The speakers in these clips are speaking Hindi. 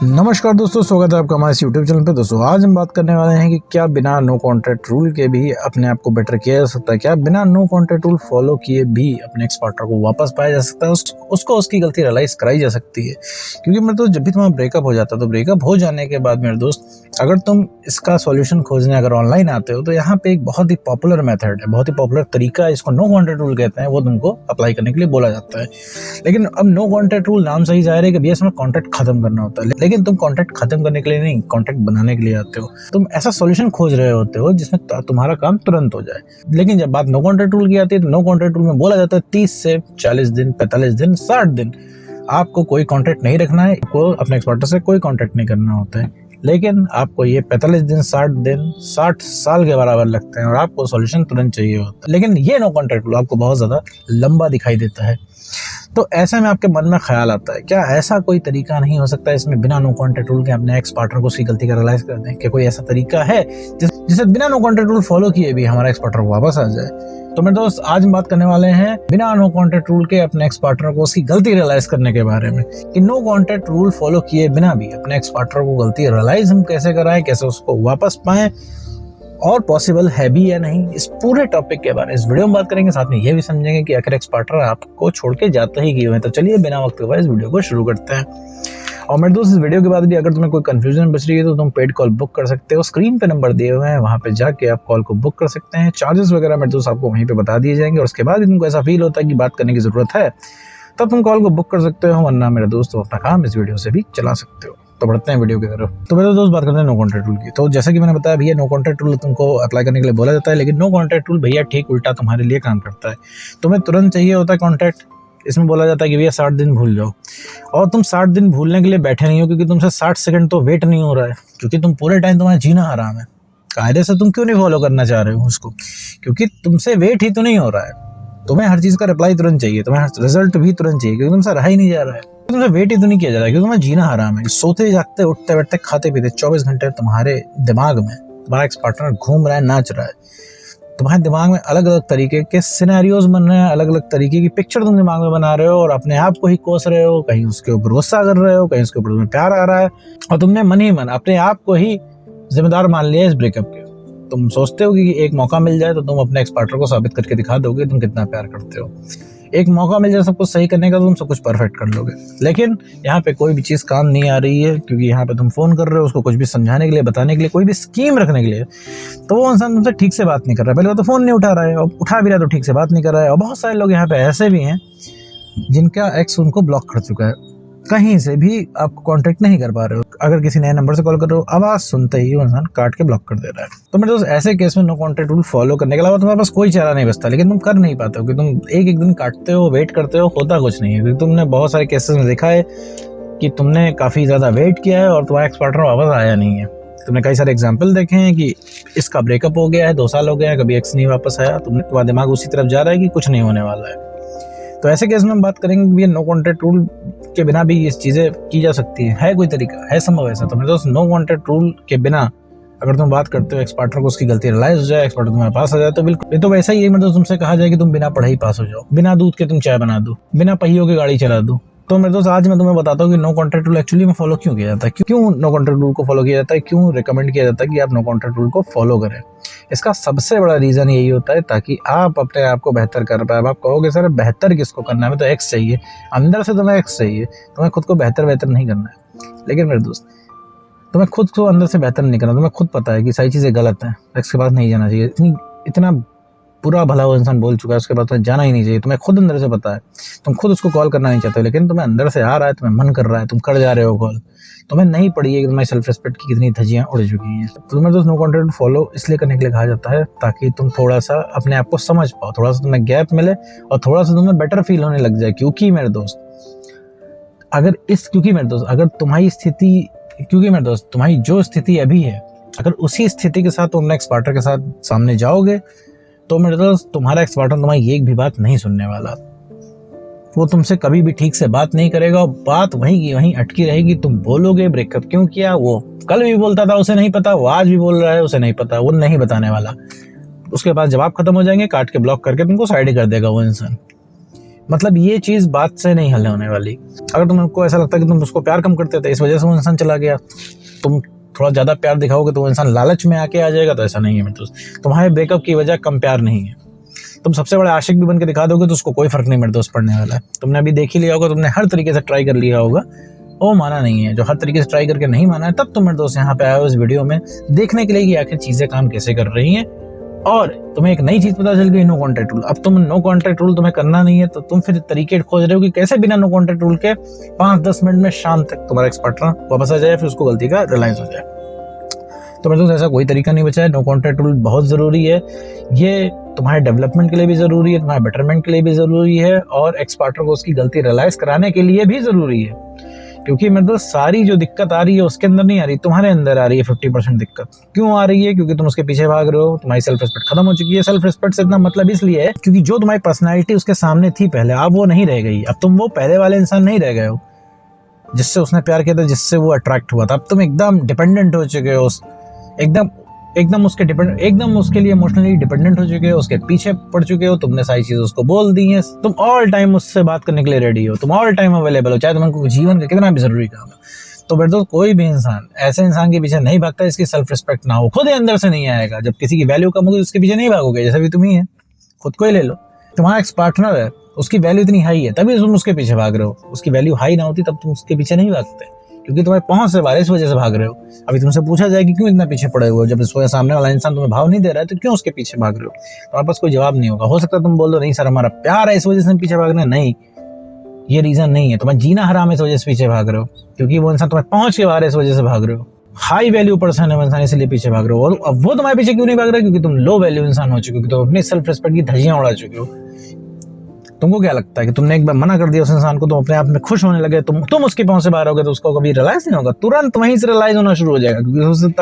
नमस्कार दोस्तों, स्वागत है आपका हमारे इस यूट्यूब चैनल पे। दोस्तों आज हम बात करने वाले हैं कि क्या बिना नो कॉन्टैक्ट रूल के भी अपने आप को बेटर किया जा सकता है। क्या बिना नो कॉन्टैक्ट रूल फॉलो किए भी अपने एक्स पार्टनर को वापस पाया जा सकता है, उसको उसकी गलती रियलाइज कराई जा सकती है। क्योंकि मेरे दोस्त, जब भी तुम्हारा ब्रेकअप हो जाता है तो ब्रेकअप हो जाने के बाद मेरे दोस्त, अगर तुम इसका सॉल्यूशन खोजने अगर ऑनलाइन आते हो तो यहाँ पे एक बहुत ही पॉपुलर मेथड है, बहुत ही पॉपुलर तरीका है, इसको नो कॉन्टैक्ट रूल कहते हैं, वो तुमको अप्लाई करने के लिए बोला जाता है। लेकिन अब नो कॉन्टैक्ट रूल नाम से ही जाहिर है कि भैया इसमें कॉन्टैक्ट खत्म करना होता है, लेकिन तुम कॉन्टैक्ट खत्म करने के लिए नहीं, कॉन्टैक्ट बनाने के लिए आते हो। तुम ऐसा सॉल्यूशन खोज रहे होते हो जिसमें तुम्हारा काम तुरंत हो जाए। लेकिन जब बात नो कॉन्टैक्ट रूल की आती है तो नो कॉन्टैक्ट रूल में बोला जाता है 30 से 40 दिन, 45 दिन, 60 दिन आपको कोई कॉन्टैक्ट नहीं रखना है, आपको अपने एक्स पार्टनर से कोई कॉन्टैक्ट नहीं करना होता है। लेकिन आपको ये 45 दिन, 60 दिन, 60 साल के बराबर लगते हैं और आपको सॉल्यूशन तुरंत चाहिए होता है। लेकिन ये नो कॉन्टैक्ट रूल आपको बहुत ज्यादा लंबा दिखाई देता है। तो ऐसे में आपके मन में ख्याल आता है, क्या ऐसा कोई तरीका नहीं हो सकता इसमें बिना नो कॉन्टैक्ट रूल के अपने एक्स पार्टनर को उसकी गलती का रियलाइज कर दें? क्या कोई ऐसा तरीका है जिसे बिना नो कॉन्टैक्ट रूल फॉलो किए भी हमारा एक्स पार्टनर वापस आ जाए? तो मेरे दोस्त, आज हम बात करने वाले हैं बिना नो कॉन्टैक्ट रूल के अपने एक्स पार्टनर को उसकी गलती रियलाइज करने के बारे में, कि नो कॉन्टैक्ट रूल फॉलो किए बिना भी अपने एक्स पार्टनर को गलती रियलाइज हम कैसे कराएं, कैसे उसको वापस पाएं, और पॉसिबल है भी या नहीं। इस पूरे टॉपिक के बारे में इस वीडियो में बात करेंगे। साथ में ये भी समझेंगे कि आखिर एक्स पार्टनर आपको छोड़ के जाता ही क्यों है। तो चलिए बिना वक्त गवाए इस वीडियो को शुरू करते हैं। और मेरे दोस्त, इस वीडियो के बाद भी अगर तुम्हें कोई कंफ्यूजन बच रही है तो तुम पेड कॉल बुक कर सकते हो। स्क्रीन पे नंबर दिए हुए हैं, वहां पे जाके आप कॉल को बुक कर सकते हैं। चार्जेस वगैरह मेरे दोस्त आपको वहीं पे बता दिए जाएंगे, और उसके बाद भी तुमको ऐसा फील होता है कि बात करने की जरूरत है तब तुम कॉल को बुक कर सकते हो, वरना मेरे दोस्त अपना काम इस वीडियो से भी चला सकते हो। तो बढ़ते हैं वीडियो की तरफ। तो मेरे दोस्त, बात करते हैं नो कॉन्टैक्ट रूल की। तो जैसा कि मैंने बताया भैया, नो कॉन्टैक्ट रूल तुमको अप्लाई करने के लिए बोला जाता है, लेकिन नो कॉन्टैक्ट रूल भैया ठीक उल्टा तुम्हारे लिए काम करता है। तुम्हें तुरंत चाहिए होता है कॉन्टैक्ट। इसमें बोला जाता है कि भैया 60 दिन भूल जाओ, और तुम 60 दिन भूलने के लिए बैठे नहीं हो, क्योंकि तुमसे 60 सेकंड तो वेट नहीं हो रहा है, क्योंकि तुम पूरे टाइम तुम्हारा जीना हराम है। कायदे से तुम क्यों नहीं फॉलो करना चाह रहे हो उसको? क्योंकि तुमसे वेट ही तो नहीं हो रहा है। तुम्हें हर चीज का रिप्लाई तुरंत चाहिए, तुम्हें रिजल्ट भी तुरंत चाहिए, क्योंकि तुमसे रहा ही नहीं जा रहा है, तुमसे वेट ही तो नहीं किया जा रहा है, क्योंकि तुम्हें जीना हराम है। सोते जागते, उठते बैठते, खाते पीते 24 घंटे तुम्हारे दिमाग में तुम्हारा एक्स पार्टनर घूम रहा है, नाच रहा है। तुम्हारे दिमाग में अलग अलग तरीके के सिनेरियोज बन रहे हैं, अलग अलग तरीके की पिक्चर तुम दिमाग में बना रहे हो, और अपने आप को ही कोस रहे हो। कहीं उसके ऊपर गुस्सा कर रहे हो, कहीं उसके ऊपर तुम्हें प्यार आ रहा है, और तुमने मन ही मन अपने आप को ही जिम्मेदार मान लिया इस ब्रेकअप के। तुम सोचते हो कि एक मौका मिल जाए तो तुम अपने एक्स पार्टनर को साबित करके दिखा दोगे तुम कितना प्यार करते हो। एक मौका मिल जाए सब कुछ सही करने का तो तुम सब कुछ परफेक्ट कर लोगे। लेकिन यहाँ पे कोई भी चीज़ काम नहीं आ रही है, क्योंकि यहाँ पे तुम फोन कर रहे हो उसको कुछ भी समझाने के लिए, बताने के लिए, कोई भी स्कीम रखने के लिए, तो वो इंसान तुमसे ठीक से बात नहीं कर रहा है। पहले वो तो फोन नहीं उठा रहा है, और उठा भी रहा है तो ठीक से बात नहीं कर रहा है। और बहुत सारे लोग यहाँ पे ऐसे भी हैं जिनका एक्स उनको ब्लॉक कर चुका है, कहीं से भी आप कांटेक्ट नहीं कर पा रहे हो। अगर किसी नए नंबर से कॉल कर रहे हो, आवाज सुनते ही वो इंसान काट के ब्लॉक कर दे रहा है। तो मेरे दोस्त, ऐसे केस में नो कॉन्टैक्ट रूल फॉलो करने के अलावा तुम्हारे पास कोई चारा नहीं बचता, लेकिन तुम कर नहीं पाते हो, कि तुम एक एक दिन काटते हो, वेट करते हो, होता कुछ नहीं है। क्योंकि तुमने बहुत सारे केसेस में देखा है कि तुमने काफी ज्यादा वेट किया है और तुम्हारा एक्स पार्टनर वापस आया नहीं है। तुमने कई सारे एग्जाम्पल देखे हैं कि इसका ब्रेकअप हो गया है, 2 साल हो गया है, कभी एक्स नहीं वापस आया, तुम्हारा दिमाग उसी तरफ जा रहा है कि कुछ नहीं होने वाला है। तो ऐसे केस में हम बात करेंगे कि नो कॉन्टैक्ट रूल के बिना भी ये चीजें की जा सकती है कोई तरीका है संभव ऐसा? तो मेरे दोस्त, नो कॉन्टैक्ट रूल के बिना अगर तुम बात करते हो एक्स पार्टनर को उसकी गलती रियलाइज हो जाए, एक्स पार्टनर तुम्हारे पास आ जाए, तो बिल्कुल ये तो वैसा ही है। मेरे दोस्त, तुमसे कहा जाए कि तुम बिना पढ़े ही पास हो जाओ, बिना दूध के तुम चाय बना दो, बिना पहियों के गाड़ी चला दो। तो मेरे दोस्त, आज मैं तुम्हें बताता हूँ कि नो कॉन्टैक्ट रूल एक्चुअली में फॉलो क्यों किया जाता है, क्यों नो कॉन्टैक्ट रूल को फॉलो किया जाता है, क्यों रिकमेंड किया जाता है कि आप नो कॉन्टैक्ट रूल को फॉलो करें। इसका सबसे बड़ा रीजन यही होता है ताकि आप अपने आप को बेहतर कर पाए। आप कहोगे सर बेहतर किसको करना है, हमें तो एक्स चाहिए, अंदर से तुम्हें एक्स चाहिए, तुम्हें खुद को बेहतर नहीं करना है। लेकिन मेरे दोस्त, तुम्हें खुद को अंदर से बेहतर नहीं करना, तुम्हें खुद पता है कि सारी चीजें गलत हैं, एक्स के पास नहीं जाना चाहिए, इतना पूरा भला वो इंसान बोल चुका है, उसके बाद तुम्हें जाना ही नहीं चाहिए, तुम्हें खुद अंदर से पता है। तुम खुद उसको कॉल करना नहीं चाहते हो, लेकिन तुम्हें अंदर से आ रहा है, तुम्हें मन कर रहा है, तुम कर जा रहे हो कॉल। तुम्हें नहीं पड़ी है कि तुम्हारी सेल्फ रिस्पेक्ट की कितनी धज्जियां उड़ चुकी हैं। तो तुम्हें दोस्त, नो कॉन्टैक्ट फॉलो इसलिए करने के लिए कहा जाता है ताकि तुम थोड़ा सा अपने आप को समझ पाओ, थोड़ा सा तुम्हें गैप मिले, और थोड़ा सा तुम्हें बेटर फील होने लग जाए। क्योंकि मेरे दोस्त, तुम्हारी जो स्थिति अभी है, अगर उसी स्थिति के साथ तुम नेक्स्ट पार्टनर के साथ सामने जाओगे, तो मेरे दोस्त, तुम्हारा एक्स पार्टनर तुम्हारी एक भी बात नहीं सुनने वाला। वो तुमसे कभी भी ठीक से बात नहीं करेगा, और बात वहीं की वहीं अटकी रहेगी। तुम बोलोगे ब्रेकअप क्यों किया, वो कल भी बोलता था उसे नहीं पता, वो आज भी बोल रहा है उसे नहीं पता, वो नहीं बताने वाला। उसके बाद जवाब खत्म हो जाएंगे, काट के ब्लॉक करके तुमको साइड कर देगा वो इंसान। मतलब ये चीज़ बात से नहीं हल होने वाली। अगर तुमको ऐसा लगता है कि तुम उसको प्यार कम करते थे, इस वजह से वो इंसान चला गया, तुम थोड़ा ज़्यादा प्यार दिखाओगे तो वो इंसान लालच में आके आ जाएगा, तो ऐसा नहीं है मेरे दोस्त। तुम्हारे ब्रेकअप की वजह कम प्यार नहीं है। तुम सबसे बड़ा आशिक भी बन के दिखा दोगे तो उसको कोई फर्क नहीं मेरे दोस्त पड़ने वाला है। तुमने अभी देख ही लिया होगा, तुमने हर तरीके से ट्राई कर लिया होगा, वो माना नहीं है। जो हर तरीके से ट्राई करके नहीं माना है, तब तुम मेरे दोस्त यहाँ पे आए हो इस वीडियो में देखने के लिए कि आखिर चीज़ें काम कैसे कर रही हैं। और तुम्हें एक नई चीज़ पता चल गई, नो कॉन्टैक्ट रूल। अब तुम नो कॉन्टैक्ट रूल तुम्हें करना नहीं है, तो तुम फिर तरीके खोज रहे हो कि कैसे बिना नो कॉन्टैक्ट रूल के 5-10 मिनट में शाम तक तुम्हारा एक्स पार्टनर वापस आ जाए, फिर उसको गलती का रियलाइज हो जाए। तो मेरे दोस्त ऐसा कोई तरीका नहीं बचा है। नो कॉन्टैक्ट रूल बहुत ज़रूरी है। ये तुम्हारे डेवलपमेंट के लिए भी ज़रूरी है, तुम्हारे बेटरमेंट के लिए भी ज़रूरी है, और एक्स पार्टनर को उसकी गलती रियलाइज कराने के लिए भी ज़रूरी है। क्योंकि मेरे दोस्त सारी जो दिक्कत आ रही है उसके अंदर नहीं आ रही, तुम्हारे अंदर आ रही है 50% दिक्कत। क्यों आ रही है? क्योंकि तुम उसके पीछे भाग रहे हो, तुम्हारी सेल्फ रिस्पेक्ट खत्म हो चुकी है। सेल्फ रिस्पेक्ट से इतना मतलब इसलिए है क्योंकि जो तुम्हारी पर्सनैलिटी उसके सामने थी पहले, अब वो नहीं रह गई। अब तुम वो पहले वाले इंसान नहीं रह गए हो जिससे उसने प्यार किया था, जिससे वो अट्रैक्ट हुआ था। अब तुम एकदम डिपेंडेंट हो चुके हो, एकदम उसके लिए इमोशनली डिपेंडेंट हो चुके हो, उसके पीछे पड़ चुके हो। तुमने सारी चीजें उसको बोल दी हैं, तुम ऑल टाइम उससे बात करने के लिए रेडी हो, तुम ऑल टाइम अवेलेबल हो, चाहे तुम्हारे जीवन का कितना भी जरूरी काम है। तो बेटा दोस्त, कोई भी इंसान ऐसे इंसान के पीछे नहीं भागता इसकी सेल्फ रिस्पेक्ट ना हो, खुद ही अंदर से नहीं आएगा। जब किसी की वैल्यू कम होगी उसके पीछे नहीं भागोगे, जैसे भी तुम ही है। खुद को ही ले लो, तुम्हारा एक्स पार्टनर है, उसकी वैल्यू इतनी हाई है तभी तुम उसके पीछे भाग रहे हो। उसकी वैल्यू हाई ना होती तब तुम उसके पीछे नहीं भागते, क्योंकि तुम्हारे पहुंच से बाहर, इस वजह से भाग रहे हो। अभी तुमसे पूछा जाए कि क्यों इतना पीछे पड़े हुए हो, जब इस वजह सामने वाला इंसान तुम्हें भाव नहीं दे रहा है तो क्यों उसके पीछे भाग रहे हो? तुम्हारे पास कोई जवाब नहीं होगा। हो सकता है तुम बोल दो नहीं सर हमारा प्यार है इस वजह से हम पीछे भाग रहे हैं। नहीं, ये रीजन नहीं है। तुम्हें जीना हराम है इस वजह से पीछे भाग रहे हो, क्योंकि वो इंसान तुम्हें पहुंच के बाहर है इस वजह से भाग रहे हो। हाई वैल्यू पर्सन है वो इंसान, इसलिए पीछे भाग रहे हो। और अब वो तुम्हारे पीछे क्यों नहीं भाग रहे? क्योंकि तुम लो वैल्यू इंसान हो चुके हो, तुम अपनी सेल्फ रिस्पेक्ट की धज्जियां उड़ा चुके हो। तुमको क्या लगता है कि तुमने एक बार मना कर दिया उस इंसान को, तुम अपने आप में खुश होने लगे, तुम उसके पहुंच से बाहर हो गए, तो उसको कभी रियलाइज नहीं होगा? तुरंत वहीं से रियलाइज होना शुरू हो जाएगा, क्योंकि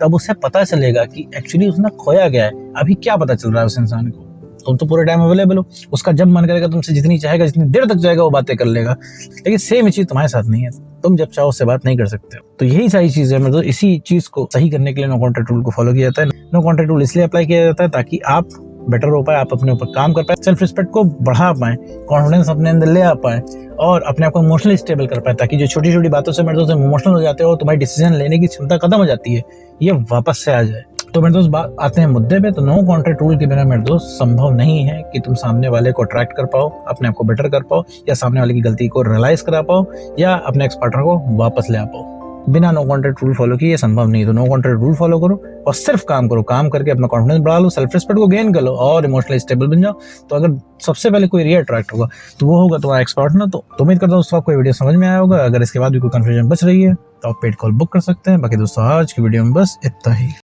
तब उसे पता चलेगा कि एक्चुअली उसने खोया गया है। अभी क्या पता चल रहा है उस इंसान को? तुम तो पूरे टाइम अवेलेबल हो, उसका जब मन करेगा तुमसे जितनी चाहेगा, जितनी देर तक चाहेगा वो बातें कर लेगा। लेकिन सेम चीज तुम्हारे साथ नहीं है, तुम जब चाहो उससे बात नहीं कर सकते हो। तो यही सारी चीजें मतलब इसी चीज को सही करने के लिए नो कॉन्टैक्ट रूल को फॉलो किया जाता है। नो कॉन्टैक्ट रूल इसलिए अप्लाई किया जाता है ताकि आप बेटर हो पाए, आप अपने ऊपर काम कर पाए, सेल्फ रिस्पेक्ट को बढ़ा पाए, कॉन्फिडेंस अपने अंदर ले आ पाए, और अपने आप को इमोशनली स्टेबल कर पाए, ताकि जो छोटी छोटी बातों से मेरे दोस्त इमोशनल हो जाते हो, तुम्हारी डिसीजन लेने की क्षमता खत्म हो जाती है, ये वापस से आ जाए। तो मेरे दोस्त बात आते हैं मुद्दे पे। तो नो कॉन्टैक्ट रूल के बिना मेरे दोस्त संभव नहीं है कि तुम सामने वाले को अट्रैक्ट कर पाओ, अपने आप को बेटर कर पाओ, या सामने वाले की गलती को रियलाइज करा पाओ, या अपने एक्स पार्टनर को वापस ले आ पाओ। बिना नो कॉन्टैक्ट रूल फॉलो किए ये संभव नहीं है। तो नो कॉन्टैक्ट रूल फॉलो करो और सिर्फ काम करो, काम करके अपना कॉन्फिडेंस बढ़ा लो, सेल्फ रिस्पेक्ट को गेन कर लो और इमोशनली स्टेबल बन जाओ। तो अगर सबसे पहले कोई रीअट्रैक्ट होगा तो वो होगा तुम्हारा एक्स पार्टनर। तो उम्मीद करता हूँ दोस्तों आपको वीडियो समझ में आया होगा। अगर इसके बाद भी कोई कंफ्यूजन बच रही है तो आप पेड कॉल बुक कर सकते हैं। बाकी दोस्तों आज की वीडियो में बस इतना ही।